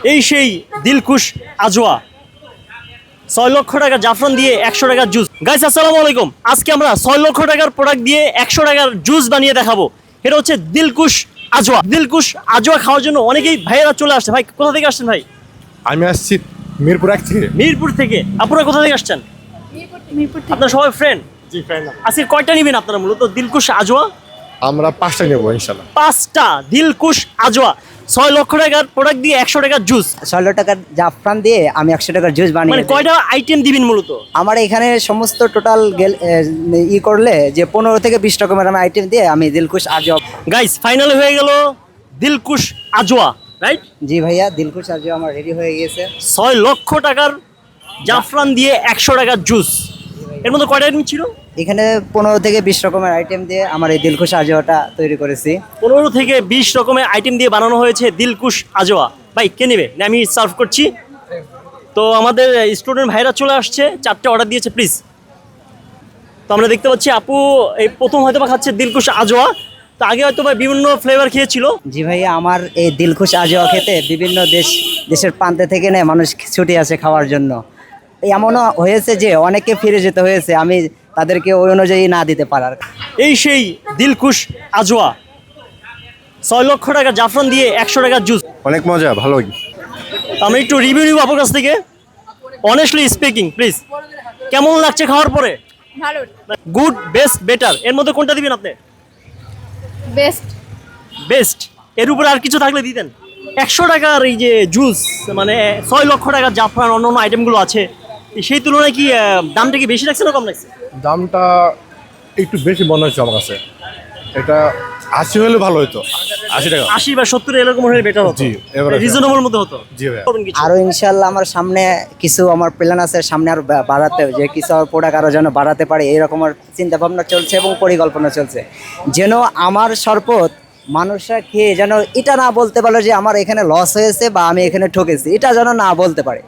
এই সেই দিলকুশ আজওয়া 6 লক্ষ টাকা জাফরান দিয়ে 100 টাকার জুস। গাইস আসসালামু আলাইকুম। আজকে আমরা 6 লক্ষ টাকার প্রোডাক্ট দিয়ে 100 টাকার জুস বানিয়ে দেখাবো। এটা হচ্ছে দিলকুশ আজওয়া। দিলকুশ আজওয়া খাওয়ার জন্য অনেকেই ভাইয়েরা চলে আসছে। ভাই কোথা থেকে আসছেন ভাই? আমি আসছি মিরপুর 1 থেকে। মিরপুর থেকে। আপনারা কোথা থেকে আসছেন? মিরপুর থেকে। আপনারা সবাই ফ্রেন্ড? জি ফাইন। আজকে কয়টা নেবেন আপনারা মূলত দিলকুশ আজওয়া? আমরা 5টা নেব ইনশাআল্লাহ। 5টা দিলকুশ আজওয়া 6 লক্ষ টাকার প্রোডাক্ট দিয়ে 100 টাকার জুস। 6 টাকার জাফরান দিয়ে আমি 100 টাকার জুস বানিয়ে মানে দিই। কয়টা আইটেম দিবেন মূলত? আমার এখানে সমস্ত টোটাল করলে যে 15 থেকে 20 রকমের আমি আইটেম দিয়ে আমি দিলকুশ আজওয়া। গাইস ফাইনাল হয়ে গেল দিলকুশ আজওয়া, রাইট? জি ভাইয়া, দিলকুশ আজওয়া আমার রেডি হয়ে গিয়েছে। 6 লক্ষ টাকার জাফরান দিয়ে 100 টাকার জুস। এর মধ্যে কয়টা আইটেম ছিল? এখানে 15 থেকে 20 রকমের আইটেম দিয়ে আমার এই দিলকুশ আজওয়াটা তৈরি করেছি। 15 থেকে 20 রকমের আইটেম দিয়ে বানানো হয়েছে দিলকুশ আজওয়া। ভাই কে নেবে না আমি সার্ভ করছি। তো আমাদের স্টুডেন্ট ভাইরা চলে আসছে, 4টে অর্ডার দিয়েছে প্লিজ। তো আমরা দেখতে পাচ্ছি আপু এই প্রথম হয়তো বা খাচ্ছে দিলকুশ আজওয়া। তো আগে হয়তো বা বিভিন্ন ফ্লেভার খেয়েছিল। জি ভাইয়া, আমার এই দিলকুশ আজওয়া খেতে বিভিন্ন দেশের প্রান্তে থেকে নেয় মানুষ ছুটে আসে খাওয়ার জন্য। এমনও হয়েছে যে অনেকে ফিরে যেতে হয়েছে আমি তাদেরকে ওই অনুযায়ী না দিতে পারার। এই সেই দিলকুশ আজওয়া 6 লক্ষ টাকা জাফরান দিয়ে 100 টাকার জুস। অনেক মজা, ভালোই। তো আমরা একটু রিভিউ নিব আপনার কাছ থেকে। অনেস্টলি স্পিকিং প্লিজ, কেমন লাগছে খাওয়ার পরে? ভালো। গুড, বেস্ট, বেটার, এর মধ্যে কোনটা দিবেন আপনি? বেস্ট। বেস্ট। এর উপরে আর কিছু থাকলে দিতেন। 100 টাকার এই যে জুস, মানে 6 লক্ষ টাকার জাফরান অন্য অন্য আইটেমগুলো আছে, সেই তুলনায় কি দামটা কি বেশি লাগছে না কম লাগছে? দামটা একটু বেশি মনে হচ্ছে আমার কাছে। এটা 80 হলে ভালো হতো। 80 টাকা। 80 বা 70 এরকম হলে বেটার হতো। জি, এবারে রিজনেবল মধ্যে হতো। জি ভাই। করবেন কিছু? আরো ইনশাল্লাহ আমার সামনে কিছু আমার প্ল্যান আছে, সামনে আরো বাড়াতে, যে কিছু আর প্রোডাক্ট আরো যেন বাড়াতে পারে এরকম আর চিন্তা ভাবনা চলছে এবং পরিকল্পনা চলছে, যেন আমার শরবত মানুষরা খেয়ে যেন এটা না বলতে পারলো যে আমার এখানে লস হয়েছে বা আমি এখানে ঠকেছি, এটা যেন না বলতে পারে।